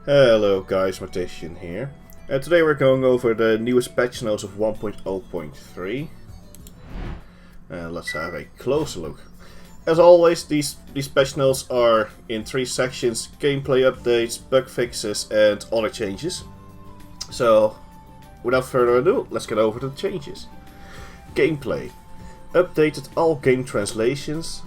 Hello guys, Martician here. Today we're going over the newest patch notes of 1.0.3. Let's have a closer look. As always, these patch notes are in 3 sections: gameplay updates, bug fixes and other changes. So, without further ado, let's get over to the changes. Gameplay. Updated all game translations.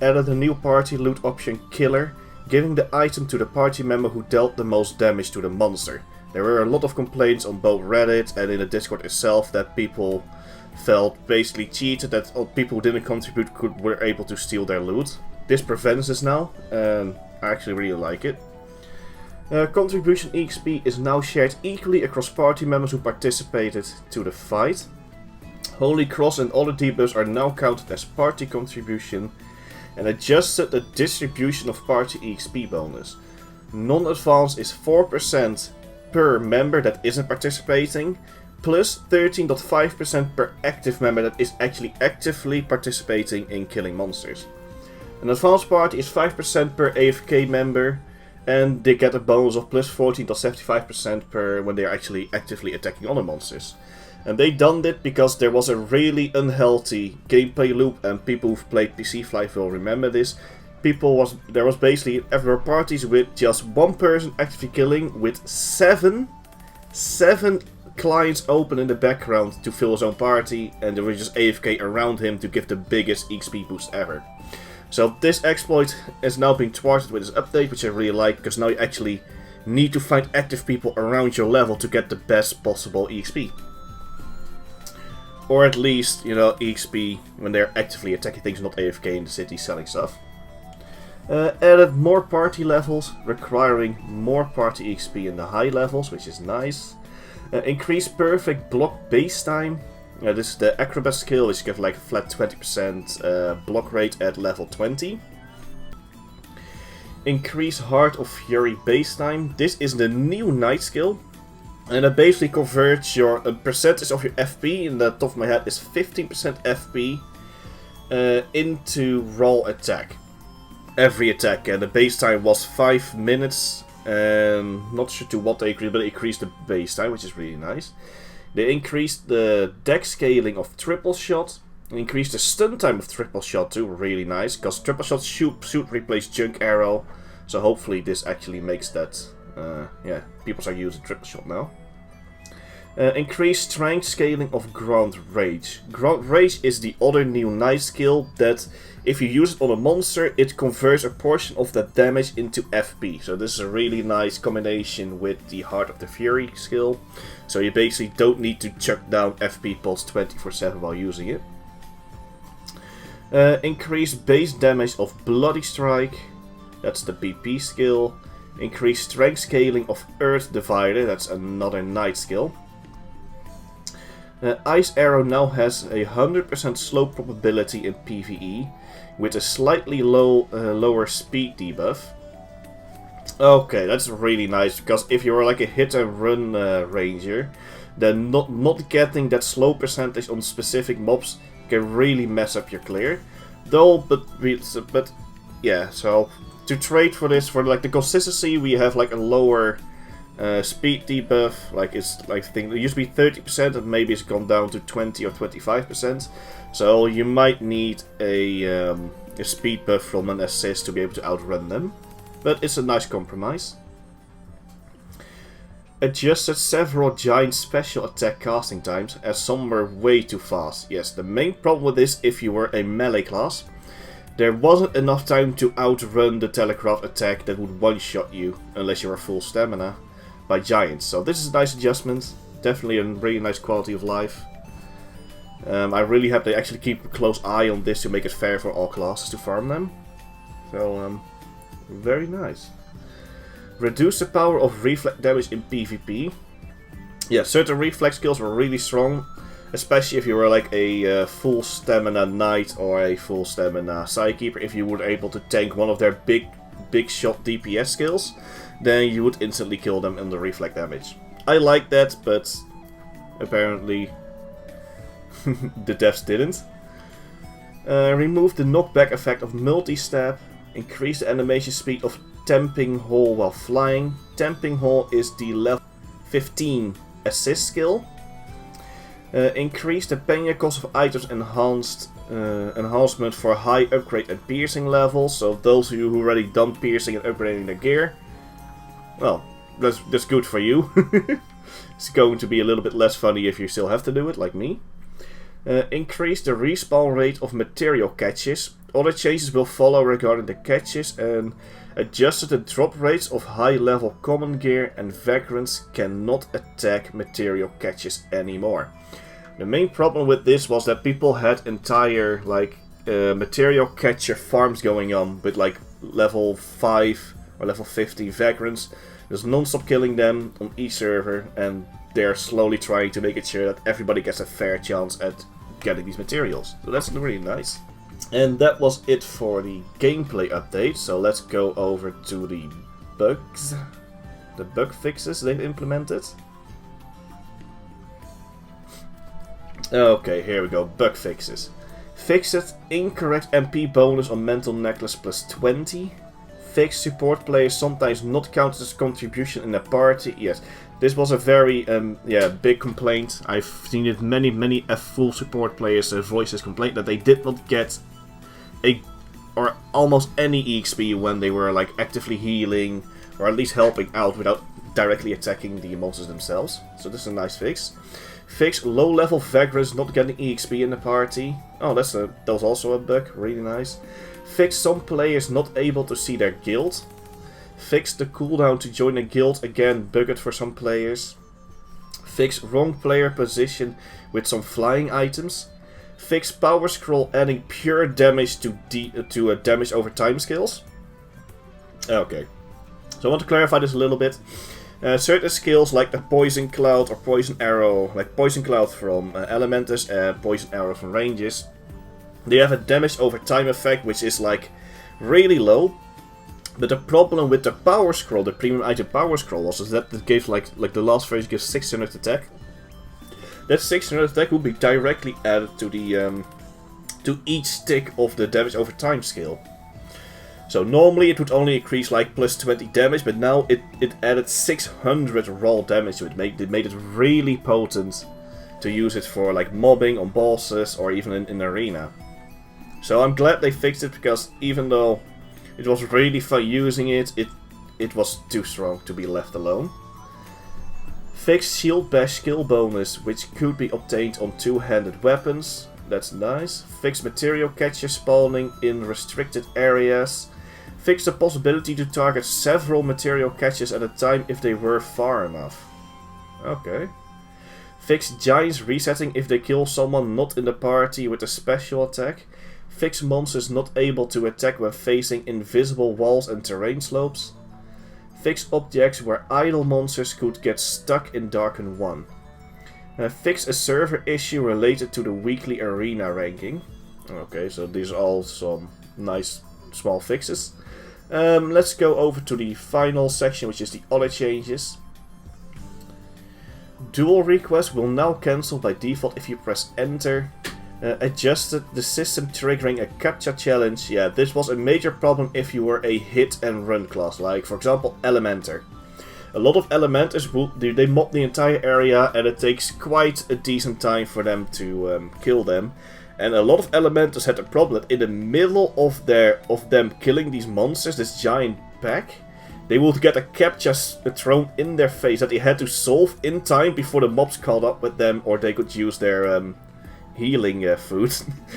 Added a new party loot option, Killer, giving the item to the party member who dealt the most damage to the monster. There were a lot of complaints on both Reddit and in the Discord itself that people felt basically cheated, that people who didn't contribute were able to steal their loot. This prevents this now, and I actually really like it. Contribution EXP is now shared equally across party members who participated to the fight. Holy Cross and other debuffs are now counted as party contribution, and adjusted the distribution of party EXP bonus. Non-advanced is 4% per member that isn't participating, plus 13.5% per active member that is actually actively participating in killing monsters. An advanced party is 5% per AFK member, and they get a bonus of plus 14.75% per when they are actually actively attacking other monsters. And they done it because there was a really unhealthy gameplay loop, and people who've played PC FlyFF will remember this. There was basically everywhere parties with just one person actively killing, with seven clients open in the background to fill his own party, and there was just AFK around him to give the biggest XP boost ever. So this exploit is now being thwarted with this update, which I really like, because now you actually need to find active people around your level to get the best possible EXP. Or at least, you know, EXP when they're actively attacking things, not AFK in the city selling stuff. Added more party levels, requiring more party EXP in the high levels, which is nice. Increased perfect block base time. This is the Acrobat skill, which gives like a flat 20% block rate at level 20. Increase Heart of Fury base time. This is the new Knight skill. And it basically converts your percentage of your FP, in the top of my head is 15% FP, into raw attack. Every attack, and the base time was 5 minutes, and not sure to what they increased, but they increased the base time, which is really nice. They increased the dex scaling of triple shot, and increased the stun time of triple shot too, really nice, because triple shot should replace junk arrow, so hopefully this actually makes that. Yeah, people are using triple shot now. Increased strength scaling of Grand Rage. Grand Rage is the other new Knight skill that, if you use it on a monster, it converts a portion of that damage into FP. So this is a really nice combination with the Heart of the Fury skill. So you basically don't need to chuck down FP pots 24/7 while using it. Increased base damage of Bloody Strike. That's the BP skill. Increased strength scaling of Earth Divider, that's another Knight skill. Ice Arrow now has a 100% slow probability in PvE, with a slightly lower speed debuff. Okay, that's really nice, because if you're like a hit and run ranger, then not getting that slow percentage on specific mobs can really mess up your clear. Though, but yeah, so to trade for this, for like the consistency, we have like a lower speed debuff. Like it's like I think it used to be 30%, and maybe it's gone down to 20 or 25%. So you might need a speed buff from an assist to be able to outrun them, but it's a nice compromise. Adjusted several giant special attack casting times, as some were way too fast. Yes, the main problem with this, if you were a melee class, there wasn't enough time to outrun the telegraph attack that would one-shot you, unless you were full stamina, by giants. So this is a nice adjustment, definitely a really nice quality of life. I really hope they actually keep a close eye on this to make it fair for all classes to farm them. So, very nice. Reduce the power of reflex damage in PvP. Yeah, certain reflex skills were really strong, especially if you were like a full stamina knight or a full stamina sidekeeper. If you were able to tank one of their big shot DPS skills, then you would instantly kill them in the reflect damage. I like that, but apparently the devs didn't. Remove the knockback effect of multi-stab. Increase the animation speed of Tamping Hole while flying. Temping Hole is the level 15 assist skill. Increase the penya cost of items enhancement for high upgrade and piercing levels. So those of you who already done piercing and upgrading their gear, well, that's good for you. It's going to be a little bit less funny if you still have to do it, like me. Increase the respawn rate of material catches. Other changes will follow regarding the catches, and adjusted the drop rates of high level common gear, and vagrants cannot attack material catches anymore. The main problem with this was that people had entire material catcher farms going on with like level 5 or level 50 vagrants. There's non-stop killing them on each server, and they're slowly trying to make it sure that everybody gets a fair chance at getting these materials. So that's really nice. And that was it for the gameplay update. So let's go over to the bugs. The bug fixes they've implemented. Okay, here we go. Bug fixes. Fixed incorrect MP bonus on mental necklace plus 20. Fixed support players sometimes not counted as contribution in a party. Yes, this was a very big complaint. I've seen it many full support players voice this complaint that they did not get or almost any EXP when they were like actively healing or at least helping out without directly attacking the monsters themselves. So this is a nice fix. Fix low level vagrants not getting EXP in the party. Oh, that was also a bug. Really nice. Fix some players not able to see their guild. Fix the cooldown to join a guild, again bugged for some players. Fix wrong player position with some flying items. Fix power scroll adding pure damage to damage over time skills. Okay, so I want to clarify this a little bit. Certain skills like the Poison Cloud or Poison Arrow, like Poison Cloud from Elementus and Poison Arrow from Ranges, they have a damage over time effect which is like really low. But the problem with the Power Scroll, the premium item Power Scroll, was that it gives like the last version gives 600 attack. That 600 attack will be directly added to the to each tick of the damage over time skill. So normally it would only increase like plus 20 damage, but now it added 600 raw damage to it. It made it really potent to use it for like mobbing on bosses or even in arena. So I'm glad they fixed it, because even though it was really fun using it, it was too strong to be left alone. Fixed Shield Bash skill bonus, which could be obtained on two-handed weapons. That's nice. Fixed material catcher spawning in restricted areas. Fixed the possibility to target several material catches at a time if they were far enough. Okay. Fixed giants resetting if they kill someone not in the party with a special attack. Fix monsters not able to attack when facing invisible walls and terrain slopes. Fix objects where idle monsters could get stuck in Darken 1. Fix a server issue related to the weekly arena ranking. Okay, so these are all some nice small fixes. Let's go over to the final section, which is the other changes. Dual requests will now cancel by default if you press enter. Adjusted the system triggering a captcha challenge. Yeah, this was a major problem if you were a hit and run class, like for example Elementer. A lot of Elementers they mob the entire area, and it takes quite a decent time for them to kill them. And a lot of Elementers had a problem that in the middle of them killing these monsters, this giant pack, they would get a captcha thrown in their face that they had to solve in time before the mobs caught up with them, or they could use their healing food.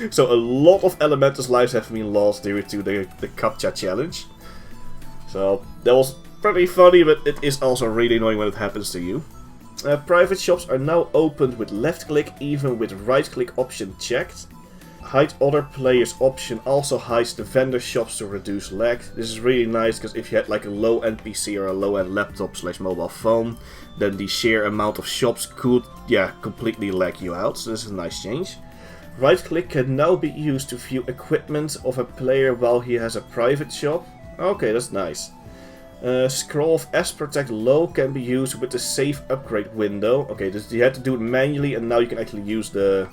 So a lot of Elementals' lives have been lost due to the captcha challenge. So that was pretty funny, but it is also really annoying when it happens to you. Private shops are now opened with left click, even with right click option checked. Hide other players option also hides the vendor shops to reduce lag. This is really nice, because if you had like a low end PC or a low end laptop / mobile phone, then the sheer amount of shops could completely lag you out. So this is a nice change. Right click can now be used to view equipment of a player while he has a private shop. Okay, that's nice. Scroll of S Protect Low can be used with the safe upgrade window. Okay, this you had to do it manually, and now you can actually use the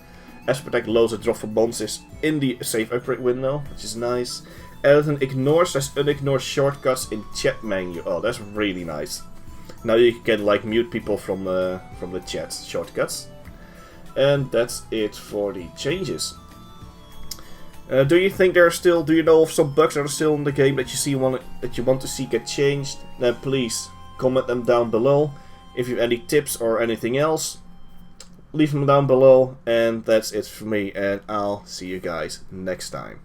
S Protect Lows that drop for monsters in the safe upgrade window, which is nice. Added an ignore/unignore shortcuts in chat menu. Oh, that's really nice. Now you can like mute people from the chat shortcuts. And that's it for the changes. Do you think there are still? Do you know of some bugs that are still in the game that you want to see get changed? Then please comment them down below. If you have any tips or anything else, leave them down below. And that's it for me. And I'll see you guys next time.